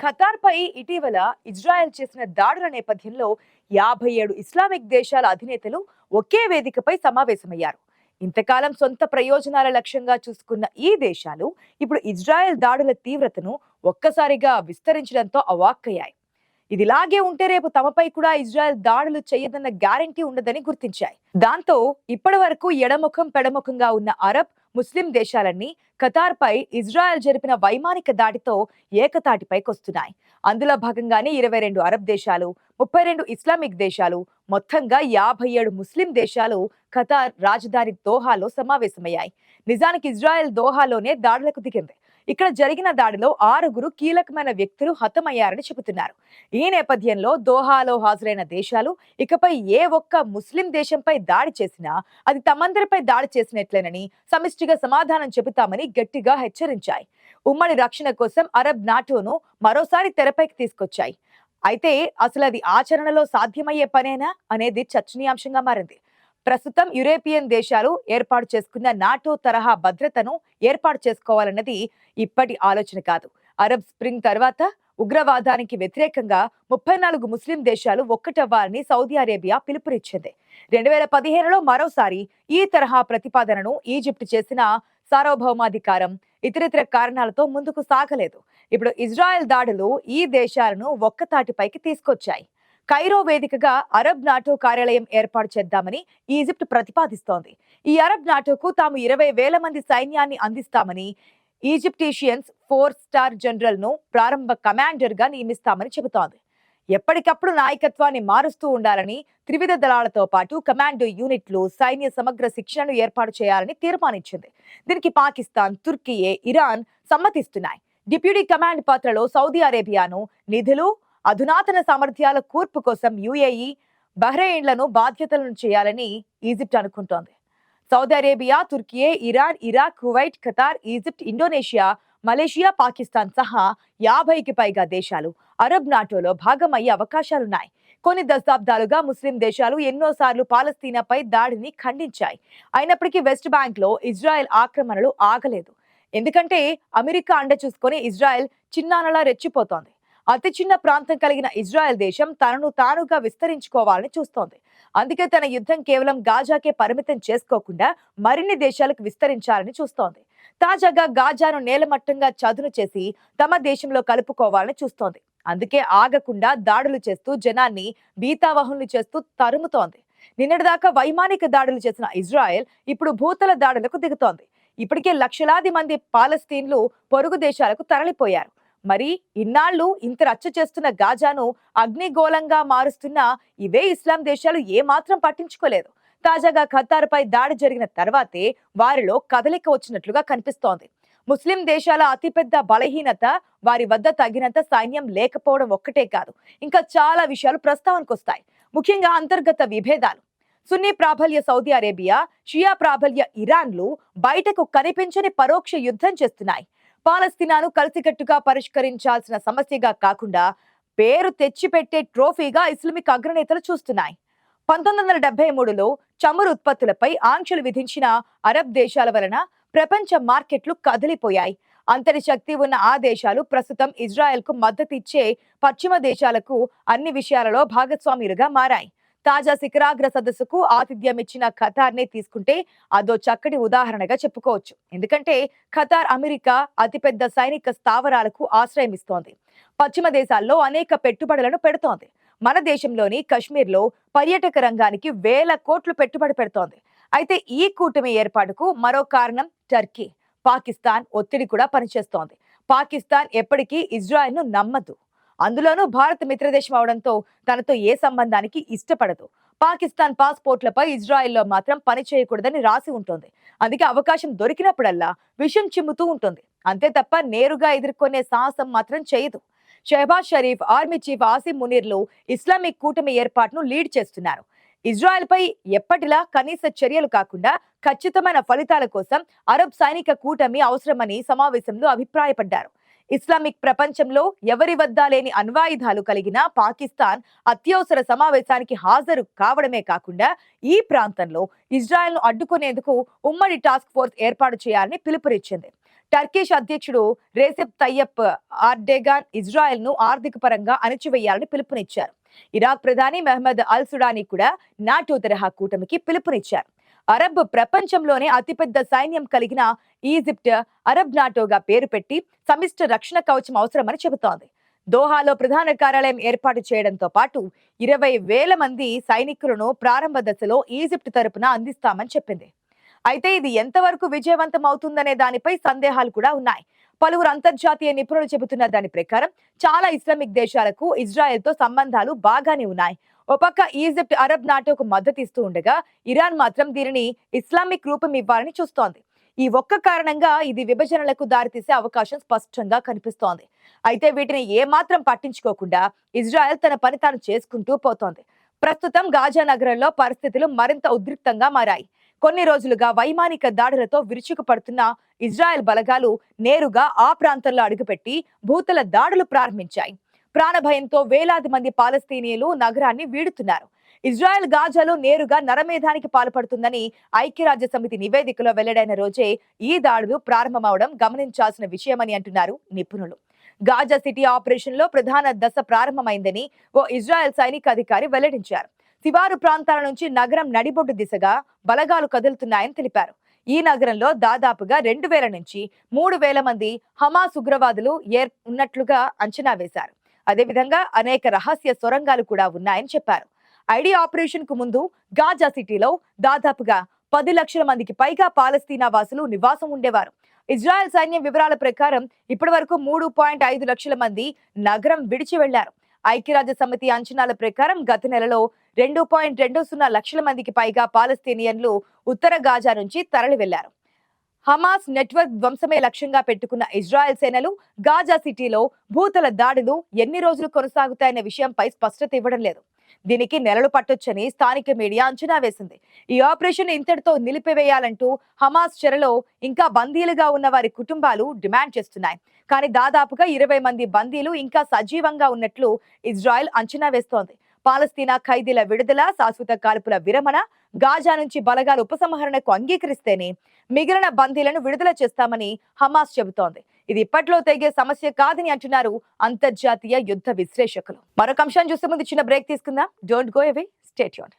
Qatar పై ఇటీవల Israel చేసిన దాడుల నేపథ్యంలో 57 ఇస్లామిక్ దేశాల అధినేతలు ఒకే వేదికపై సమావేశమయ్యారు. ఇంతకాలం సొంత ప్రయోజనాల లక్ష్యంగా చూసుకున్న ఈ దేశాలు ఇప్పుడు ఇజ్రాయెల్ దాడుల తీవ్రతను ఒక్కసారిగా విస్తరించడంతో అవాక్కయ్యాయి. ఇదిలాగే ఉంటే రేపు తమపై కూడా ఇజ్రాయెల్ దాడులు చేయదన్న గ్యారంటీ ఉండదని గుర్తించాయి. దాంతో ఇప్పటి వరకు ఎడముఖం పెడముఖంగా ఉన్న అరబ్ ముస్లిం దేశాలన్నీ ఖతార్ పై ఇజ్రాయెల్ జరిపిన వైమానిక దాడితో ఏకతాటిపైకొస్తున్నాయి. అందులో భాగంగానే 22 అరబ్ దేశాలు, 32 ఇస్లామిక్ దేశాలు, మొత్తంగా 57 ముస్లిం దేశాలు ఖతార్ రాజధాని దోహాలో సమావేశమయ్యాయి. నిజానికి ఇజ్రాయెల్ దోహాలోనే దాడులకు దిగింది. ఇక్కడ జరిగిన దాడిలో 6 కీలకమైన వ్యక్తులు హతమయ్యారని చెబుతున్నారు. ఈ నేపథ్యంలో దోహాలో హాజరైన దేశాలు ఇకపై ఏ ఒక్క ముస్లిం దేశంపై దాడి చేసినా అది తమందరిపై దాడి చేసినట్లేనని సమిష్టిగా సమాధానం చెబుతామని గట్టిగా హెచ్చరించాయి. ఉమ్మడి రక్షణ కోసం అరబ్ నాటోను మరోసారి తెరపైకి తీసుకొచ్చాయి. అయితే అసలు అది ఆచరణలో సాధ్యమయ్యే పనేనా అనేది చర్చనీయాంశంగా మారింది. ప్రస్తుతం యూరోపియన్ దేశాలు ఏర్పాటు చేసుకున్న నాటో తరహా భద్రతను ఏర్పాటు చేసుకోవాలన్నది ఇప్పటి ఆలోచన కాదు. అరబ్ స్ప్రింగ్ తర్వాత ఉగ్రవాదానికి వ్యతిరేకంగా 34 ముస్లిం దేశాలు ఒక్కటవ్వాలని సౌదీ అరేబియా పిలుపునిచ్చింది. 2015లో మరోసారి ఈ తరహా ప్రతిపాదనను ఈజిప్ట్ చేసిన సార్వభౌమాధికారం, ఇతరితర కారణాలతో ముందుకు సాగలేదు. ఇప్పుడు ఇజ్రాయెల్ దాడులు ఈ దేశాలను ఒక్కతాటిపైకి తీసుకొచ్చాయి. కైరో వేదికగా అరబ్ నాటో కార్యాలయం ఏర్పాటు చేద్దామని ఈజిప్ట్ ప్రతిపాదిస్తోంది. ఈ అరబ్ నాటోకు తాము 20,000 మంది సైన్యాన్ని అందిస్తామని, ఈజిప్టీషియన్స్ 4 స్టార్ జనరల్ ను ప్రారంభ కమాండర్ గా నియమిస్తామని చెబుతోంది. ఎప్పటికప్పుడు నాయకత్వాన్ని మారుస్తూ ఉండాలని, త్రివిధ దళాలతో పాటు కమాండో యూనిట్లు, సైన్య సమగ్ర శిక్షణను ఏర్పాటు చేయాలని తీర్మానించింది. దీనికి పాకిస్తాన్, తుర్కియే, ఇరాన్ సమ్మతిస్తున్నాయి. డిప్యూటీ కమాండ్ పాత్రలో సౌదీ అరేబియాను, నిధులు, అధునాతన సామర్థ్యాల కూర్పు కోసం యుఏఈ, బహ్రెయిన్లను బాధ్యతలను చేయాలని ఈజిప్ట్ అనుకుంటోంది. Saudi Arabia, Turkiye, Iran, Iraq, Kuwait, Qatar, Egypt, Indonesia, Malaysia, Pakistan సహా 50కి పైగా దేశాలు అరబ్ నాటోలో భాగమయ్యే అవకాశాలున్నాయి. కొన్ని దశాబ్దాలుగా ముస్లిం దేశాలు ఎన్నోసార్లు పాలస్తీనాపై దాడిని ఖండించాయి. అయినప్పటికీ వెస్ట్ బ్యాంక్ లో ఇజ్రాయెల్ ఆక్రమణలు ఆగలేదు. ఎందుకంటే అమెరికా అండ చూసుకొని ఇజ్రాయెల్ చిన్నానలా రెచ్చిపోతోంది. అతి చిన్న ప్రాంతం కలిగిన ఇజ్రాయెల్ దేశం తనను తానుగా విస్తరించుకోవాలని చూస్తోంది. అందుకే తన యుద్ధం కేవలం గాజాకే పరిమితం చేసుకోకుండా మరిన్ని దేశాలకు విస్తరించాలని చూస్తోంది. తాజాగా గాజాను నేలమట్టంగా చదును చేసి తమ దేశంలో కలుపుకోవాలని చూస్తోంది. అందుకే ఆగకుండా దాడులు చేస్తూ జనాన్ని బీతావహుల్ని చేస్తూ తరుముతోంది. నిన్నటిదాకా వైమానిక దాడులు చేసిన ఇజ్రాయెల్ ఇప్పుడు భూతల దాడులకు దిగుతోంది. ఇప్పటికే లక్షలాది మంది పాలస్తీన్లు పొరుగు దేశాలకు తరలిపోయారు. మరి ఇన్నాళ్లు ఇంత రచ్చ చేస్తున్న గాజాను అగ్నిగోళంగా మారుస్తున్న ఇవే ఇస్లాం దేశాలు ఏమాత్రం పట్టించుకోలేదు. తాజాగా ఖతార్ పై దాడి జరిగిన తర్వాతే వారిలో కదలిక వచ్చినట్లుగా కనిపిస్తోంది. ముస్లిం దేశాల అతిపెద్ద బలహీనత వారి వద్ద తగినంత సైన్యం లేకపోవడం ఒక్కటే కాదు, ఇంకా చాలా విషయాలు ప్రస్తావనకు వస్తాయి. ముఖ్యంగా అంతర్గత విభేదాలు. సున్నీ ప్రాబల్య సౌదీ అరేబియా, షియా ప్రాబల్య ఇరాన్లు బయటకు కనిపించని పరోక్ష యుద్ధం చేస్తున్నాయి. పాలస్తీనాను కలిసికట్టుగా పరిష్కరించాల్సిన సమస్యగా కాకుండా పేరు తెచ్చిపెట్టే ట్రోఫీగా ఇస్లామిక్ అగ్రనేతలు చూస్తున్నాయి. 1973లో చమురు ఉత్పత్తులపై ఆంక్షలు విధించిన అరబ్ దేశాల వలన ప్రపంచ మార్కెట్లు కదిలిపోయాయి. అంతటి శక్తి ఉన్న ఆ దేశాలు ప్రస్తుతం ఇజ్రాయెల్ కు మద్దతిచ్చే పశ్చిమ దేశాలకు అన్ని విషయాలలో భాగస్వాములుగా మారాయి. తాజా శిఖరాగ్ర సదస్సుకు ఆతిథ్యం ఇచ్చిన ఖతార్ నే తీసుకుంటే అదో చక్కటి ఉదాహరణగా చెప్పుకోవచ్చు. ఎందుకంటే ఖతార్ అమెరికా అతిపెద్ద సైనిక స్థావరాలకు ఆశ్రయం ఇస్తోంది. పశ్చిమ దేశాల్లో అనేక పెట్టుబడులను పెడుతోంది. మన దేశంలోని కశ్మీర్లో పర్యాటక రంగానికి వేల కోట్లు పెట్టుబడి పెడుతోంది. అయితే ఈ కూటమి ఏర్పాటుకు మరో కారణం టర్కీ, పాకిస్తాన్ ఒత్తిడి కూడా పనిచేస్తోంది. పాకిస్తాన్ ఎప్పటికీ ఇజ్రాయెల్ ను నమ్మదు. అందులోనూ భారత్ మిత్రదేశం అవడంతో తనతో ఏ సంబంధానికి ఇష్టపడదు. పాకిస్తాన్ పాస్పోర్ట్లపై ఇజ్రాయెల్లో మాత్రం పని చేయకూడదని రాసి ఉంటుంది. అందుకే అవకాశం దొరికినప్పుడల్లా విషం చిమ్ముతూ ఉంటుంది. అంతే తప్ప నేరుగా ఎదుర్కొనే సాహసం మాత్రం చేయదు. షెహబాజ్ షరీఫ్, ఆర్మీ చీఫ్ ఆసిమ్ మునీర్లు ఇస్లామిక్ కూటమి ఏర్పాటును లీడ్ చేస్తున్నారు. ఇజ్రాయెల్ పై ఎప్పటిలా కనీస చర్యలు కాకుండా ఖచ్చితమైన ఫలితాల కోసం అరబ్ సైనిక కూటమి అవసరమని సమావేశంలో అభిప్రాయపడ్డారు. ఇస్లామిక్ ప్రపంచంలో ఎవరి వద్ద లేని అణ్వాయుధాలు కలిగిన పాకిస్తాన్ అత్యవసర సమావేశానికి హాజరు కావడమే కాకుండా ఈ ప్రాంతంలో ఇజ్రాయెల్ ను అడ్డుకునేందుకు ఉమ్మడి టాస్క్ ఫోర్స్ ఏర్పాటు చేయాలని పిలుపునిచ్చింది. టర్కిష్ అధ్యక్షుడు రేసెప్ తయ్యప్ ఆర్డెగాన్ ఇజ్రాయెల్ ను ఆర్థిక పరంగా అణచివేయాలని పిలుపునిచ్చారు. ఇరాక్ ప్రధాని మెహ్మద్ అల్ సుడానీ కూడా నాటో తరహా కూటమికి పిలుపునిచ్చారు. అరబ్ ప్రపంచంలోనే అతిపెద్ద సైన్యం కలిగిన ఈజిప్ట్ అరబ్ నాటోగా పేరు పెట్టి సమిష్టి రక్షణ కవచం అవసరమని చెబుతోంది. దోహాలో ప్రధాన కార్యాలయం ఏర్పాటు చేయడంతో పాటు 20,000 మంది సైనికులను ప్రారంభ దశలో ఈజిప్ట్ తరపున అందిస్తామని చెప్పింది. అయితే ఇది ఎంతవరకు విజయవంతం అవుతుందనే దానిపై సందేహాలు కూడా ఉన్నాయి. పలువురు అంతర్జాతీయ నిపుణులు చెబుతున్న దాని ప్రకారం చాలా ఇస్లామిక్ దేశాలకు ఇజ్రాయెల్ తో సంబంధాలు బాగానే ఉన్నాయి. ఓ పక్క ఈజిప్ట్ అరబ్ నాటోకు మద్దతు ఇస్తూ ఉండగా ఇరాన్ మాత్రం దీనిని ఇస్లామిక్ రూపం ఇవ్వాలని చూస్తోంది. ఈ ఒక్క కారణంగా ఇది విభజనలకు దారితీసే అవకాశం స్పష్టంగా కనిపిస్తోంది. అయితే వీటిని ఏమాత్రం పట్టించుకోకుండా ఇజ్రాయెల్ తన పని తాను చేసుకుంటూ పోతోంది. ప్రస్తుతం గాజా నగరంలో పరిస్థితులు మరింత ఉద్రిక్తంగా మారాయి. కొన్ని రోజులుగా వైమానిక దాడులతో విరుచుకుపడుతున్న ఇజ్రాయెల్ బలగాలు నేరుగా ఆ ప్రాంతంలో అడుగుపెట్టి భూతల దాడులు ప్రారంభించాయి. ప్రాణభయంతో వేలాది మంది పాలస్తీనియన్లు నగరాన్ని వీడుతున్నారు. ఇజ్రాయెల్ గాజాలో నేరుగా నరమేధానికి పాల్పడుతుందని ఐక్యరాజ్య సమితి నివేదికలో వెల్లడైన రోజే ఈ దాడులు ప్రారంభమవడం గమనించాల్సిన విషయమని అంటున్నారు నిపుణులు. గాజా సిటీ ఆపరేషన్ లో ప్రధాన దశ ప్రారంభమైందని ఓ ఇజ్రాయెల్ సైనిక అధికారి వెల్లడించారు. శివారు ప్రాంతాల నుంచి నగరం నడిబొడ్డు దిశగా బలగాలు కదులుతున్నాయని తెలిపారు. ఈ నగరంలో దాదాపుగా 2,000 నుంచి 3,000 మంది హమాస్ ఉగ్రవాదులు ఉన్నట్లుగా అంచనా వేశారు. అదేవిధంగా అనేక రహస్య సొరంగాలు కూడా ఉన్నాయని చెప్పారు. ఐడి ఆపరేషన్ కు ముందు గాజా సిటీలో దాదాపుగా 10 లక్షల మందికి పైగా పాలస్తీనా వాసులు నివాసం ఉండేవారు. ఇజ్రాయెల్ సైన్యం వివరాల ప్రకారం ఇప్పటి వరకు 3.5 లక్షల మంది నగరం విడిచి వెళ్లారు. ఐక్యరాజ్య సమితి అంచనాల ప్రకారం గత నెలలో 2.20 లక్షల మందికి పైగా పాలస్తీనియన్లు ఉత్తర గాజా నుంచి తరలి వెళ్లారు. హమాస్ నెట్వర్క్ ధ్వంసమే లక్ష్యంగా పెట్టుకున్న ఇజ్రాయెల్ సేనలు గాజా సిటీలో భూతల దాడులు ఎన్ని రోజులు కొనసాగుతాయన్న విషయంపై స్పష్టత ఇవ్వడం లేదు. దీనికి నెలలు పట్టొచ్చని స్థానిక మీడియా అంచనా వేసింది. ఈ ఆపరేషన్ ఇంతటితో నిలిపివేయాలంటూ హమాస్ చెరలో ఇంకా బందీలుగా ఉన్న వారి కుటుంబాలు డిమాండ్ చేస్తున్నాయి. కానీ దాదాపుగా 20 మంది బందీలు ఇంకా సజీవంగా ఉన్నట్లు ఇజ్రాయెల్ అంచనా వేస్తోంది. పాలస్తీనా ఖైదీల విడుదల, శాశ్వత కాల్పుల విరమణ, గాజా నుంచి బలగాల ఉపసంహరణకు అంగీకరిస్తేనే మిగిలిన బందీలను విడుదల చేస్తామని హమాస్ చెబుతోంది. ఇది ఇప్పట్లో తెగే సమస్య కాదని అంటున్నారు అంతర్జాతీయ యుద్ధ విశ్లేషకులు. మరొక అంశాన్ని చూసే ముందు చిన్న బ్రేక్ తీసుకుందాం. Don't go away, stay tuned.